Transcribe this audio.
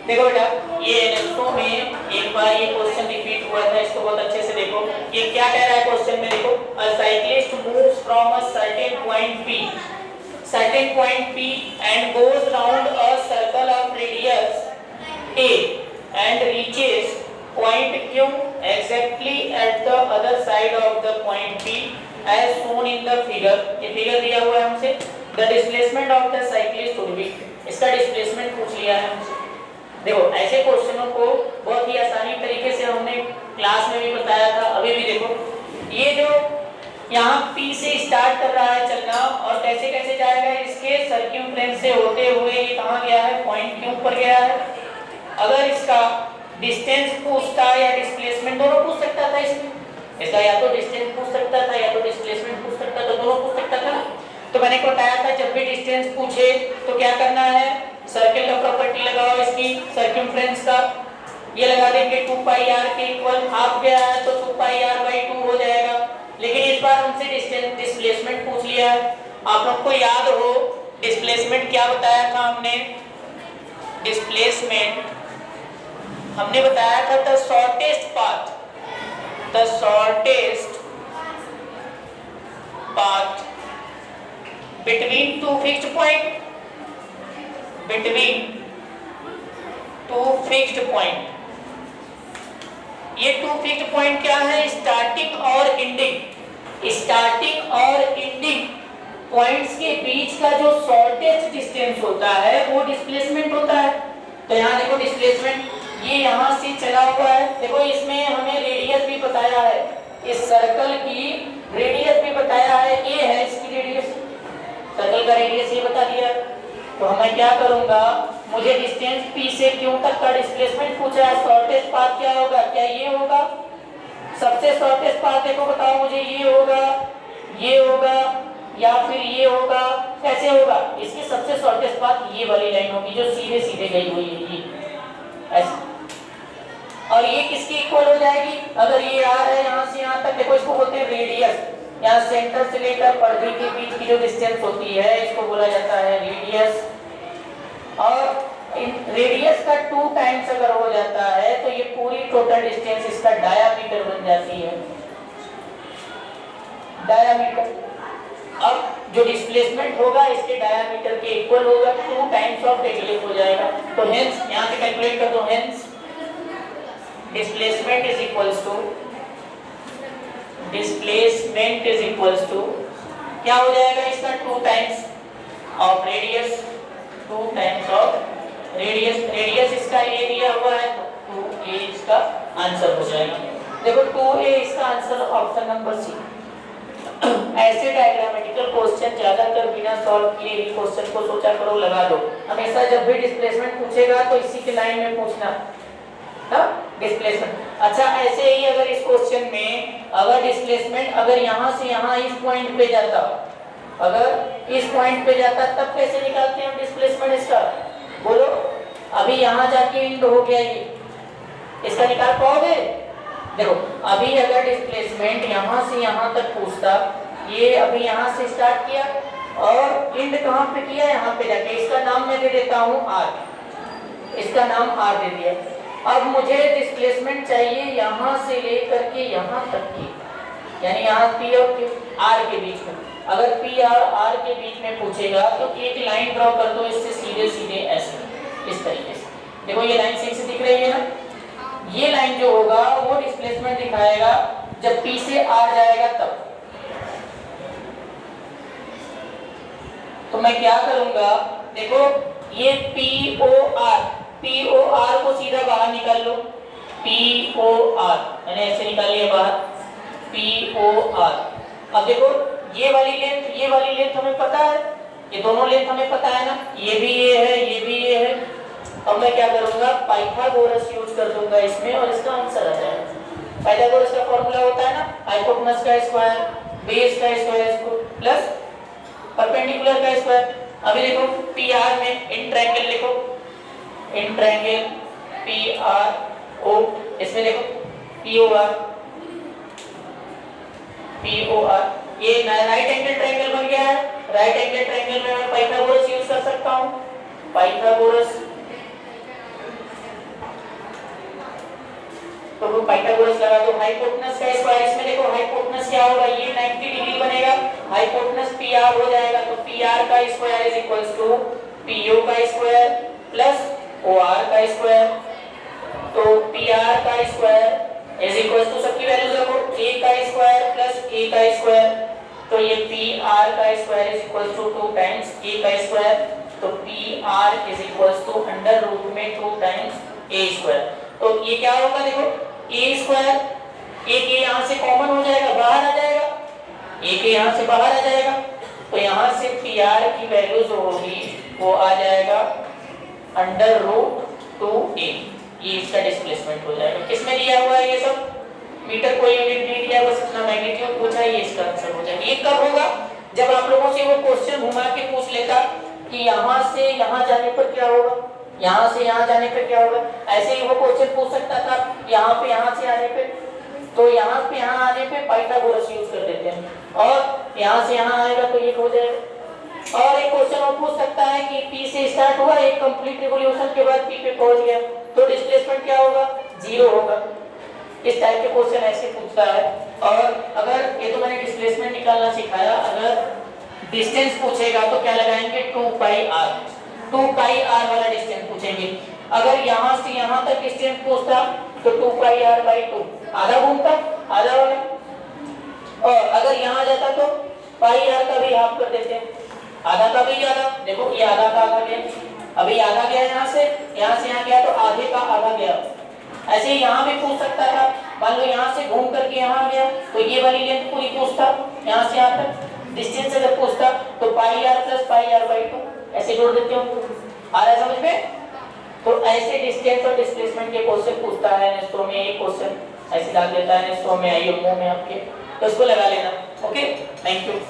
देखो बेटा, ये एनएसओ में एक बार ये क्वेश्चन रिपीट हुआ था, इसको बहुत अच्छे से देखो। ये क्या कह रहा है क्वेश्चन में, देखो, अ cyclist moves from a certain point P and goes round a circle of radius A and reaches point Q exactly at the other side of the point P as shown in the figure। ये figure दिया हुआ है हमसे। The displacement of the cyclist would be, इसका displacement पूछ लिया है हमसे। देखो, ऐसे क्वेश्चनों को बहुत ही आसानी तरीके से हमने क्लास में भी बताया था, अभी भी देखो, ये जो यहाँ P से स्टार्ट कर रहा है चलना और कैसे कैसे जाएगा, इसके सर्क्यूम्फ्रेंस से होते हुए ये कहाँ गया है, पॉइंट Q पर गया है। अगर इसका डिस्टेंस पूछता या डिस्प्लेसमेंट, दोनों पूछ सकता था इसमें, इसका या तो डिस्टेंस पूछ सकता था या तो डिस्प्लेसमेंट पूछ सकता था, दोनों पूछ सकता था। तो मैंने बताया था जब भी डिस्टेंस पूछे तो क्या करना है, सर्कल का प्रॉपर्टी लगाओ, इसकी सर्कमफ्रेंस का ये लगा देंगे 2 पाई r के इक्वल, हाफ गया है तो 2 पाई r/2 हो जाएगा। लेकिन इस बार हमसे डिस्टेंस डिस्प्लेसमेंट पूछ लिया है। आप लोग को याद हो डिस्प्लेसमेंट क्या बताया था हमने, डिस्प्लेसमेंट हमने बताया था the shortest path between two fixed point. ये टू फिक्स्ड पॉइंट क्या है, स्टार्टिंग और एंडिंग पॉइंट्स के बीच का जो शॉर्टेस्ट डिस्टेंस होता है वो डिस्प्लेसमेंट होता है। तो यहाँ देखो डिस्प्लेसमेंट ये यहाँ से चला हुआ है, देखो इसमें हमें रेडियस भी बताया है, इस सर्कल की रेडियस भी बताया है, ये है इसकी रेडियस, सर्कल का रेडियस ये बता दिया। तो मैं क्या करूंगा, मुझे डिस्टेंस P से Q तक का डिस्प्लेसमेंट पूछा है, शॉर्टेस्ट पाथ क्या होगा, क्या ये होगा, सबसे शॉर्टेस्ट पाथ देखो बताओ मुझे, ये होगा या फिर ये होगा, कैसे होगा, इसकी सबसे शॉर्टेस्ट पाथ ये वाली लाइन होगी जो सीधे सीधे गई हुई है, ये ऐसे। और ये किसकी इक्वल हो जाएगी, अगर ये आ रहा है यहाँ से यहाँ तक, देखो इसको बोलते हैं रेडियस, यहाँ सेंटर से लेकर परिधि के बीच की जो डिस्टेंस होती है इसको बोला जाता है रेडियस। और रेडियस का 2 टाइम्स अगर हो जाता है तो ये पूरी टोटल डिस्टेंस इसका डायामीटर बन जाती है, डायामीटर। अब जो डिस्प्लेसमेंट होगा इसके डायामीटर के इक्वल होगा, 2 टाइम्स ऑफ रेडियस हो जाएगा। तो हेंस यहाँ से कैलकुलेट कर दो, hence displacement is equals to क्या हो जाएगा इसका, 2 times of radius, 2 times of radius इसका ये दिया हुआ है तो 2a इसका आंसर हो जाएगा। देखो 2a इसका आंसर, ऑप्शन नंबर सी। ऐसे डायग्रामेटिकल क्वेश्चन ज्यादातर बिना सॉल्व किए ही क्वेश्चन को सोचा करो, लगा दो। हमेशा जब भी डिस्प्लेसमेंट पूछेगा तो इसी के लाइन में पूछना, डिस्प्लेसमेंट। अच्छा, ऐसे ही अगर इस क्वेश्चन में अगर डिस्प्लेसमेंट अगर यहाँ से यहाँ इस पॉइंट पे जाता, अगर इस पॉइंट पे जाता तब कैसे निकालते हैं डिस्प्लेसमेंट इसका, बोलो। अभी यहाँ जाके इंड हो गया, ये इसका निकाल पाओगे? देखो अभी अगर डिस्प्लेसमेंट यहाँ से यहाँ तक पूछता, ये अभी यहाँ से स्टार्ट किया और इंड कहाँ पे किया, यहाँ पे जाके, इसका नाम मैं दे देता हूँ आर, इसका नाम आर दे दिया। अब मुझे डिस्प्लेसमेंट चाहिए यहाँ से लेकर के यहाँ तक की, यानी यहाँ P और Q R के बीच में। अगर P और R के बीच में पूछेगा तो एक लाइन ड्रॉ कर दो इससे सीधे सीधे ऐसे, इस तरीके से। देखो ये लाइन सही से दिख रही है ना, ये लाइन जो होगा वो डिस्प्लेसमेंट दिखाएगा जब P से R जाएगा तब। तो मैं क्या करूंगा, देखो ये POR को सीधा बाहर निकाल लो, POR मैंने ऐसे निकाल लिया बाहर, POR। अब देखो ये वाली लेंथ हमें पता है, ये दोनों लेंथ हमें पता है ना, ये भी ये है, ये भी ये है। अब मैं क्या करूंगा, पाइथागोरस यूज कर दूंगा इसमें और इसका आंसर आ जाएगा। पाइथागोरस का फॉर्मूला होता है ना, हाइपोटेनस का स्क्वायर, बेस का स्क्वायर प्लस परपेंडिकुलर का स्क्वायर। अभी देखो PR में इन ट्रायंगल लिखो, इन ट्रायंगल PRO, इसमें देखो POR, ये राइट एंगल ट्रायंगल बन गया है। राइट एंगल ट्रायंगल में मैं पाइथागोरस यूज कर सकता हूँ, पाइथागोरस लगा दो। हाइपोटेनस का स्क्वायर, इसमें देखो हाइपोटेनस क्या होगा, ये 90 डिग्री बनेगा, हाइपोटेनस PR हो जाएगा, तो PR का square is equals to PO का स्क्वायर प्लस OR का स्क्वायर। तो PR का स्क्वायर इज इक्वल्स टू, सबकी वैल्यूज रखो, A का स्क्वायर प्लस A का स्क्वायर, तो ये PR का square is equals to 2 times A का स्क्वायर, तो PR is equals to under root में 2 टाइम्स A स्क्वायर। तो ये क्या होगा, देखो A स्क्वायर, एक ये यहाँ से कॉमन हो जाएगा, बाहर आ जाएगा, एक यहाँ से बाहर आ जाएगा, तो यहाँ से PR की वैल्यू जो होगी वो आ जाएगा अंडर रूट 2A, ये इसका डिस्प्लेसमेंट हो जाएगा। किसमें दिया हुआ है ये सब, मीटर कोई यूनिट नहीं दिया, बस इतना मैग्नीट्यूड पूछा है, ये इसका आंसर हो जाएगा। ये कब होगा, जब आप लोगों से वो क्वेश्चन घुमा के पूछ लेता कि यहाँ से यहाँ जाने पर क्या होगा, यहाँ से यहाँ जाने पर क्या होगा। ऐसे ही वो क्वेश्चन पूछ सकता था यहाँ पे यहाँ से आने पे, तो यहाँ पे यहाँ आने पे पाइथागोरस यूज कर देते हैं, और यहाँ से यहाँ आएगा तो ये हो जाएगा। और एक क्वेश्चन और पूछ सकता है कि P से स्टार्ट हुआ, एक कंप्लीट रिवॉल्यूशन के बाद P पे पहुंच गया, तो डिस्प्लेसमेंट क्या होगा, 0 होगा। इस टाइप के क्वेश्चन ऐसे पूछता है। और अगर ये तो मैंने डिस्प्लेसमेंट निकालना सिखाया, अगर डिस्टेंस पूछेगा तो क्या लगाएंगे, 2 पाई r, 2 पाई r वाला डिस्टेंस पूछेंगे। अगर यहाँ से यहाँ तक डिस्टेंस पूछता तो 2 पाई r बाई 2, आधा घूमता आधा वाला, और अगर यहाँ जाता तो पाई r का भी हाफ कर देते हैं, आधा का भी आधा, देखो ये आधा का आधा गया, अभी आधा गया यहाँ से यहाँ गया तो आधे का आधा गया। ऐसे ही यहाँ भी पूछ सकता था, मान लो यहाँ से घूम करके यहाँ गया तो ये वाली लेंथ पूरी पूछता, यहाँ से यहाँ तक डिस्टेंस अगर पूछता तो पाई r plus pi r by 2 ऐसे जोड़ देते हो, आ रहा है समझ में। तो ऐसे डिस्टेंस और डिस्प्लेसमेंट के क्वेश्चन पूछता है नेस्टो में, एक क्वेश्चन ऐसे डाल देता है नेस्टो में, आइए मुंह में आपके, तो इसको लगा लेना। Okay, thank you.